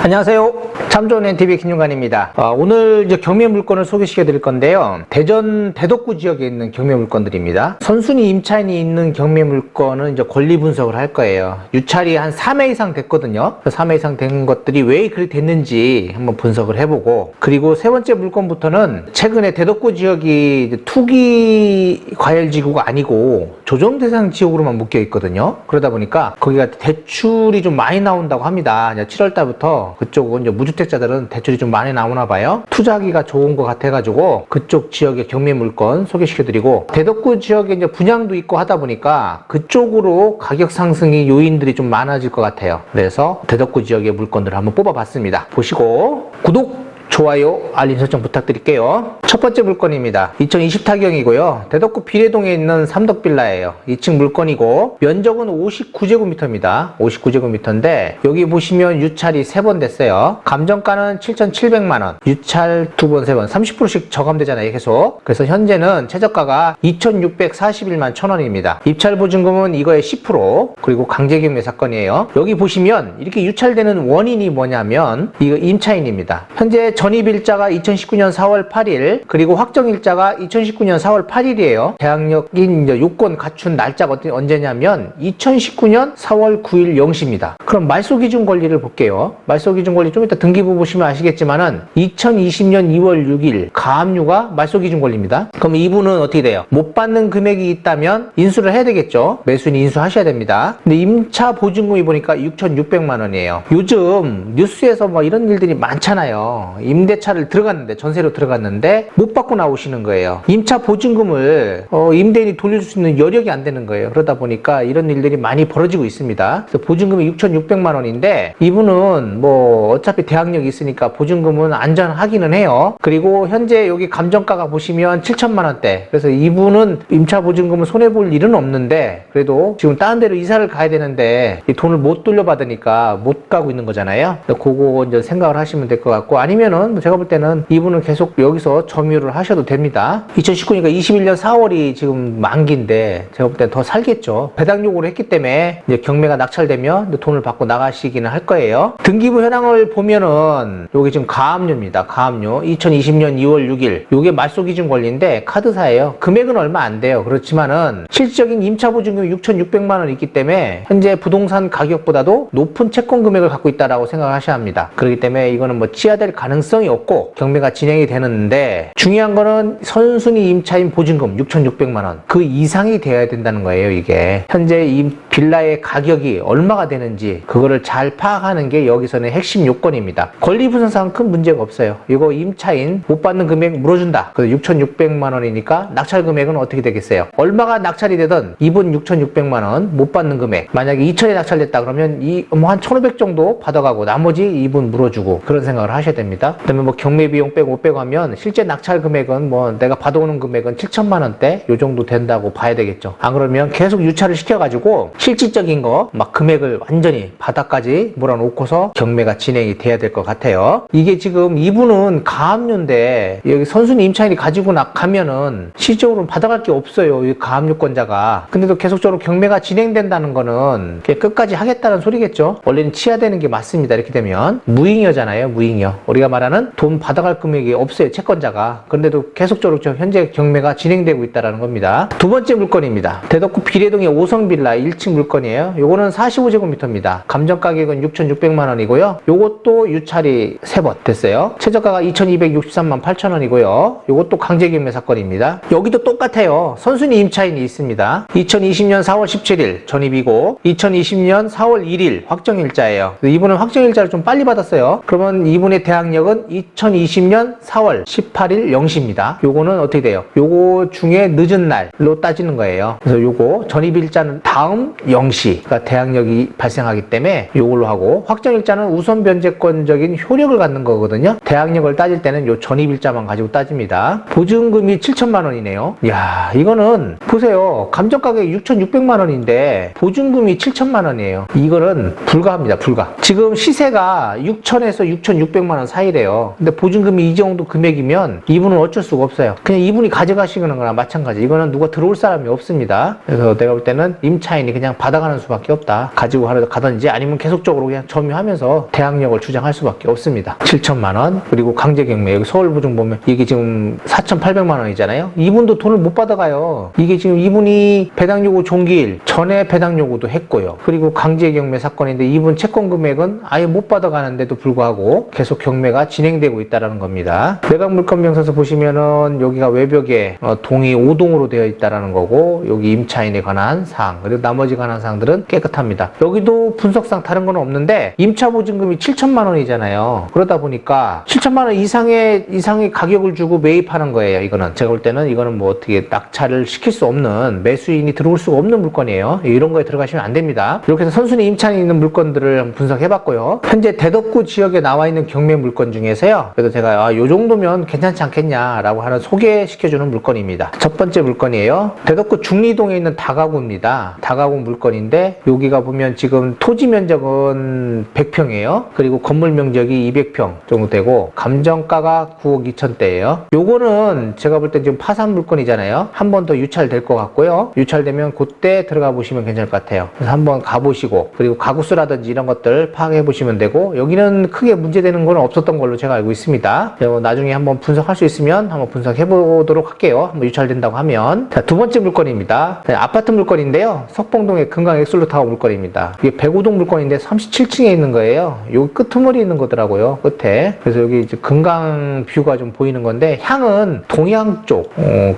안녕하세요. 참 좋은 NTV 김용관입니다. 오늘 이제 경매 물건을 소개시켜 드릴 건데요. 대전 대덕구 지역에 있는 경매 물건들입니다. 선순위 임차인이 있는 경매 물건은 이제 권리 분석을 할 거예요. 유찰이 한 3회 이상 됐거든요. 3회 이상 된 것들이 왜 그렇게 됐는지 한번 분석을 해보고, 그리고 세 번째 물건부터는 최근에 대덕구 지역이 이제 투기 과열지구가 아니고 조정 대상 지역으로만 묶여 있거든요. 그러다 보니까 거기가 대출이 좀 많이 나온다고 합니다. 7월 달부터 그쪽은 이제 무주택자들은 대출이 좀 많이 나오나 봐요. 투자하기가 좋은 것 같아가지고 그쪽 지역의 경매 물건 소개시켜드리고, 대덕구 지역에 이제 분양도 있고 하다 보니까 그쪽으로 가격 상승의 요인들이 좀 많아질 것 같아요. 그래서 대덕구 지역의 물건들을 한번 뽑아봤습니다. 보시고 구독, 좋아요, 알림 설정 부탁드릴게요. 첫 번째 물건입니다. 2020 타경이고요. 대덕구 비례동에 있는 삼덕빌라예요. 2층 물건이고 면적은 59제곱미터입니다. 59제곱미터인데 여기 보시면 유찰이 3번 됐어요. 감정가는 7,700만원, 유찰 2번, 3번 30%씩 저감되잖아요, 계속. 그래서 현재는 최저가가 2,641만 1,000원입니다. 입찰 보증금은 이거의 10%, 그리고 강제경매 사건이에요. 여기 보시면 이렇게 유찰되는 원인이 뭐냐면 이거 임차인입니다. 현재 전입일자가 2019년 4월 8일, 그리고 확정일자가 2019년 4월 8일이에요. 계약력인 이제 요건 갖춘 날짜가 언제냐면 2019년 4월 9일 0시입니다. 그럼 말소기준 권리를 볼게요. 말소기준 권리 좀 이따 등기부 보시면 아시겠지만은 2020년 2월 6일 가압류가 말소기준 권리입니다. 그럼 이분은 어떻게 돼요? 못 받는 금액이 있다면 인수를 해야 되겠죠. 매수인이 인수하셔야 됩니다. 근데 임차 보증금이 보니까 6,600만 원이에요. 요즘 뉴스에서 뭐 이런 일들이 많잖아요. 임대차를 들어갔는데, 전세로 들어갔는데 못 받고 나오시는 거예요. 임차 보증금을 임대인이 돌려줄 수 있는 여력이 안 되는 거예요. 그러다 보니까 이런 일들이 많이 벌어지고 있습니다. 그래서 보증금이 6,600만 원인데 이분은 뭐 어차피 대항력이 있으니까 보증금은 안전하기는 해요. 그리고 현재 여기 감정가가 보시면 7천만 원대. 그래서 이분은 임차 보증금을 손해볼 일은 없는데, 그래도 지금 다른 데로 이사를 가야 되는데 이 돈을 못 돌려받으니까 못 가고 있는 거잖아요. 그거 이제 생각을 하시면 될 것 같고, 아니면은 제가 볼 때는 이분은 계속 여기서 점유를 하셔도 됩니다. 2019니까 21년 4월이 지금 만기인데 제가 볼 때는 더 살겠죠. 배당 요구를 했기 때문에 이제 경매가 낙찰되면 돈을 받고 나가시기는 할 거예요. 등기부 현황을 보면은 여기 지금 가압류입니다. 가압류 2020년 2월 6일 요게 말소기준 권리인데 카드사예요. 금액은 얼마 안 돼요. 그렇지만은 실질적인 임차 보증금이 6,600만 원 있기 때문에 현재 부동산 가격보다도 높은 채권 금액을 갖고 있다라고 생각하셔야 합니다. 그렇기 때문에 이거는 뭐 취하될 가능성이 없고 경매가 진행이 되는데, 중요한 거는 선순위 임차인 보증금 6,600만 원 그 이상이 돼야 된다는 거예요. 이게 현재 이 빌라의 가격이 얼마가 되는지 그거를 잘 파악하는 게 여기서는 핵심 요건입니다. 권리 분석상 큰 문제가 없어요. 이거 임차인 못 받는 금액 물어준다. 그래서 6,600만 원이니까 낙찰 금액은 어떻게 되겠어요? 얼마가 낙찰이 되든 이분 6,600만 원 못 받는 금액, 만약에 2천에 낙찰됐다 그러면 뭐 한 1,500 정도 받아가고 나머지 이분 물어주고, 그런 생각을 하셔야 됩니다. 그다음에 뭐 경매 비용 빼고 못 빼고 하면 실제 낙찰 금액은 뭐 내가 받아오는 금액은 7천만 원대 요 정도 된다고 봐야 되겠죠. 안 그러면 계속 유찰을 시켜가지고 실질적인 거 막 금액을 완전히 바닥까지 몰아놓고서 경매가 진행이 돼야 될 것 같아요. 이게 지금 이분은 가압류인데 여기 선순위 임차인이 가지고 가면은 실질적으로 받아갈 게 없어요. 이 가압류권자가. 근데도 계속적으로 경매가 진행된다는 거는 끝까지 하겠다는 소리겠죠. 원래는 취하되는 게 맞습니다. 이렇게 되면 무잉여잖아요. 무잉여. 우리가 말하는 돈 받아갈 금액이 없어요, 채권자가. 그런데도 계속적으로 현재 경매가 진행되고 있다는 겁니다. 두 번째 물건입니다. 대덕구 비례동의 5성 빌라 1층 물건이에요. 요거는 45제곱미터입니다. 감정 가격은 6,600만 원이고요. 요것도 유찰이 3번 됐어요. 최저가가 2,263만 8천 원이고요. 요것도 강제경매 사건입니다. 여기도 똑같아요. 선순위 임차인이 있습니다. 2020년 4월 17일 전입이고 2020년 4월 1일 확정일자예요. 이분은 확정일자를 좀 빨리 받았어요. 그러면 이분의 대항력은 2020년 4월 18일 0시입니다. 요거는 어떻게 돼요? 요거 중에 늦은 날로 따지는 거예요. 그래서 요거 전입일자는 다음 0시, 그러니까 대항력이 발생하기 때문에 요걸로 하고, 확정일자는 우선 변제권적인 효력을 갖는 거거든요. 대항력을 따질 때는 요 전입일자만 가지고 따집니다. 보증금이 7천만 원이네요. 이야, 이거는 보세요. 감정가격이 6,600만 원인데 보증금이 7천만 원이에요. 이거는 불가합니다. 불가. 지금 시세가 6천에서 6,600만 원 사이래요. 근데 보증금이 이 정도 금액이면 이분은 어쩔 수가 없어요. 그냥 이분이 가져가시는 거나 마찬가지. 이거는 누가 들어올 사람이 없습니다. 그래서 내가 볼 때는 임차인이 그냥 그냥 받아가는 수밖에 없다. 가지고 가든지 아니면 계속적으로 그냥 점유하면서 대항력을 주장할 수밖에 없습니다. 7천만 원. 그리고 강제경매 여기 서울부중 보면 이게 지금 4,800만 원이잖아요. 이분도 돈을 못 받아가요. 이게 지금 이분이 배당요구 종기일 전에 배당요구도 했고요. 그리고 강제경매 사건인데 이분 채권 금액은 아예 못 받아가는데도 불구하고 계속 경매가 진행되고 있다는 겁니다. 매각물건명세서 보시면은 여기가 외벽에 동이 5동으로 되어 있다는 거고 여기 임차인에 관한 사항 그리고 나머지 관한 사항들은 깨끗합니다. 여기도 분석상 다른 건 없는데 임차보증금이 7천만 원이잖아요. 그러다 보니까 7천만 원 이상의 가격을 주고 매입하는 거예요. 이거는 제가 볼 때는 이거는 뭐 어떻게 낙찰을 시킬 수 없는 매수인이 들어올 수가 없는 물건이에요. 이런 거에 들어가시면 안 됩니다. 이렇게 해서 선순위 임차인이 있는 물건들을 분석해봤고요. 현재 대덕구 지역에 나와 있는 경매 물건 중에서요. 그래서 제가 요 정도면 괜찮지 않겠냐라고 하는 소개시켜주는 물건입니다. 첫 번째 물건이에요. 대덕구 중리동에 있는 다가구입니다. 다가구 물건인데 여기가 보면 지금 토지 면적은 100평이에요. 그리고 건물 면적이 200평 정도 되고 감정가가 9억 2천대예요. 요거는 제가 볼 때 지금 파산 물건이잖아요. 한 번 더 유찰될 것 같고요. 유찰되면 그때 들어가 보시면 괜찮을 것 같아요. 그래서 한번 가보시고 그리고 가구수라든지 이런 것들 파악해 보시면 되고 여기는 크게 문제되는 건 없었던 걸로 제가 알고 있습니다. 나중에 한번 분석할 수 있으면 한번 분석해 보도록 할게요. 한번 유찰된다고 하면. 자, 두 번째 물건입니다. 아파트 물건인데요. 석봉동의 금강 엑슬루타워 물건입니다. 이게 105동 물건인데 37층에 있는 거예요. 여기 끄트머리 있는 거더라고요. 끝에. 그래서 여기 이제 금강 뷰가 좀 보이는 건데 향은 동양 쪽,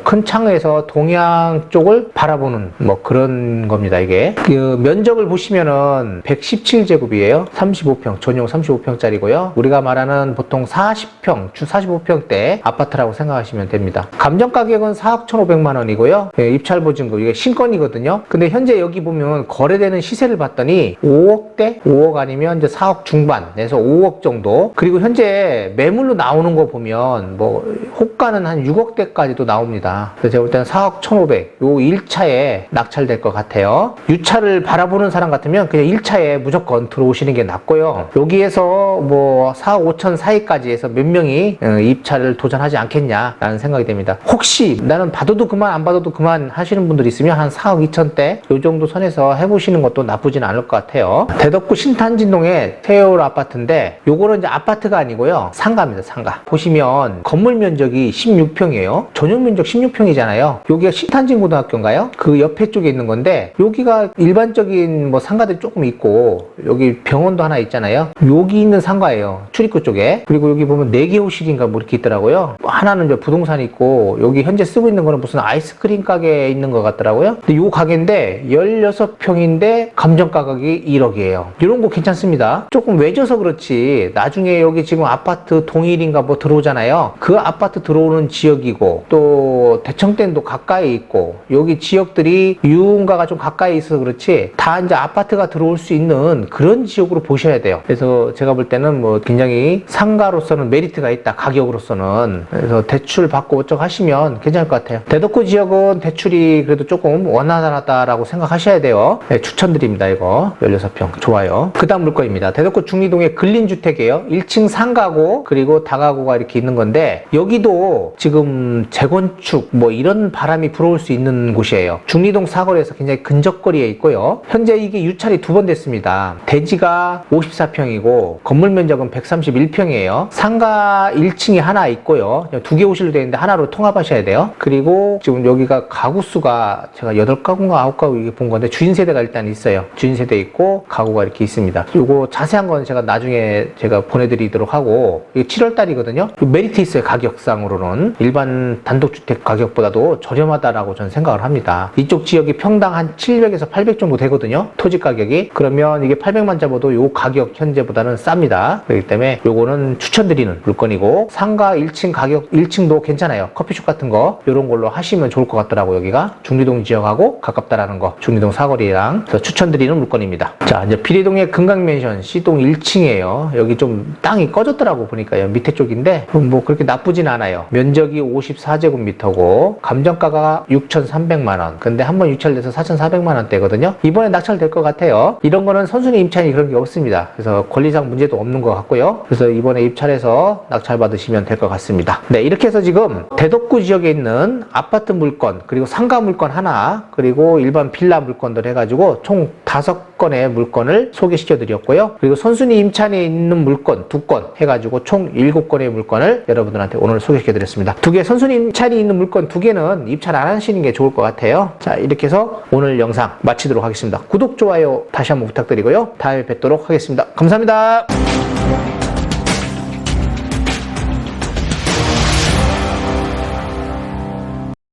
큰 창에서 동양 쪽을 바라보는 뭐 그런 겁니다. 이게 그 면적을 보시면은 117제곱이에요. 35평, 전용 35평짜리고요. 우리가 말하는 보통 40평, 주 45평대 아파트라고 생각하시면 됩니다. 감정 가격은 4억 1,500만 원이고요. 입찰 보증금 이게 신건이거든요. 근데 현재 여기 보면 거래되는 시세를 봤더니 5억대, 5억 아니면 이제 4억 중반에서 5억 정도. 그리고 현재 매물로 나오는 거 보면 뭐 호가는 한 6억대까지도 나옵니다. 그래서 제가 볼 때는 4억 1,500, 요 1차에 낙찰될 것 같아요. 유차를 바라보는 사람 같으면 그냥 1차에 무조건 들어오시는 게 낫고요. 여기에서 뭐 4억 5천 사이까지 해서 몇 명이 입찰을 도전하지 않겠냐라는 생각이 됩니다. 혹시 나는 받아도 그만 안 받아도 그만 하시는 분들 있으면 한 4억 2천대 요 정도 선에서 해보시는 것도 나쁘진 않을 것 같아요. 대덕구 신탄진동의 세월 아파트인데 요거는 이제 아파트가 아니고요. 상가입니다. 상가. 보시면 건물 면적이 16평이에요. 전용 면적 16평이잖아요. 여기가 신탄진고등학교인가요? 그 옆에 쪽에 있는 건데 여기가 일반적인 뭐 상가들이 조금 있고 여기 병원도 하나 있잖아요. 여기 있는 상가예요. 출입구 쪽에. 그리고 여기 보면 4개 호실인가 뭐 이렇게 있더라고요. 하나는 이제 부동산이 있고 여기 현재 쓰고 있는 거는 무슨 아이스크림 가게에 있는 것 같더라고요. 근데 요 가게인데 16평인데 감정 가격이 1억이에요. 이런 거 괜찮습니다. 조금 외져서 그렇지 나중에 여기 지금 아파트 동일인가 뭐 들어오잖아요. 그 아파트 들어오는 지역이고 또 대청댐도 가까이 있고 여기 지역들이 유흥가가 좀 가까이 있어서 그렇지 다 이제 아파트가 들어올 수 있는 그런 지역으로 보셔야 돼요. 그래서 제가 볼 때는 뭐 굉장히 상가로서는 메리트가 있다. 가격으로서는. 그래서 대출 받고 어쩌고 하시면 괜찮을 것 같아요. 대덕구 지역은 대출이 그래도 조금 원활하다라고 생각하셔야 돼요. 네, 추천드립니다. 이거 16평 좋아요. 그 다음 물건입니다. 대덕구 중리동의 근린주택이에요. 1층 상가고 그리고 다가구가 이렇게 있는 건데 여기도 지금 재건축 뭐 이런 바람이 불어올 수 있는 곳이에요. 중리동 사거리에서 굉장히 근접거리에 있고요. 현재 이게 유찰이 2번 됐습니다. 대지가 54평이고 건물 면적은 131평이에요. 상가 1층이 하나 있고요. 2개 호실로 되어 있는데 하나로 통합하셔야 돼요. 그리고 지금 여기가 가구 수가 제가 8가구인가 9가구 본 건데 주인 세대가 일단 있어요. 주인 세대 있고 가구가 이렇게 있습니다. 요거 자세한 건 제가 나중에 제가 보내드리도록 하고 이게 7월달이거든요. 메리트 있어요. 가격상으로는 일반 단독주택 가격보다도 저렴하다라고 저는 생각을 합니다. 이쪽 지역이 평당 한 700에서 800 정도 되거든요. 토지 가격이. 그러면 이게 800만 잡아도 요 가격 현재보다는 쌉니다. 그렇기 때문에 요거는 추천드리는 물건이고 상가 1층 가격 1층도 괜찮아요. 커피숍 같은 거 이런 걸로 하시면 좋을 것 같더라고. 여기가 중리동 지역하고 가깝다라는 거. 중리동 사거리랑 그래서 추천드리는 물건입니다. 자 이제 비례동의 금강맨션 C동 1층이에요. 여기 좀 땅이 꺼졌더라고 보니까요. 밑에 쪽인데 뭐 그렇게 나쁘진 않아요. 있는데요. 면적이 54제곱미터고 감정가가 6,300만원. 근데 한번 유찰돼서 4,400만원대거든요. 이번에 낙찰될 것 같아요. 이런 거는 선순위 임차인이 그런 게 없습니다. 그래서 권리상 문제도 없는 것 같고요. 그래서 이번에 입찰해서 낙찰 받으시면 될 것 같습니다. 네, 이렇게 해서 지금 대덕구 지역에 있는 아파트 물건, 그리고 상가 물건 하나, 그리고 일반 빌라 물건들 해가지고 총 5건의 물건을 소개시켜 드렸고요. 그리고 선순위 임차인에 있는 물건 2건 해가지고 총 7건의 물건을 여러분들한테 오늘 소개시켜 드렸습니다. 2개, 선순위 임차인이 있는 물건 2개는 입찰 안 하시는 게 좋을 것 같아요. 자, 이렇게 해서 오늘 영상 마치도록 하겠습니다. 구독, 좋아요 다시 한번 부탁드리고요. 다음에 뵙도록 하겠습니다. 감사합니다.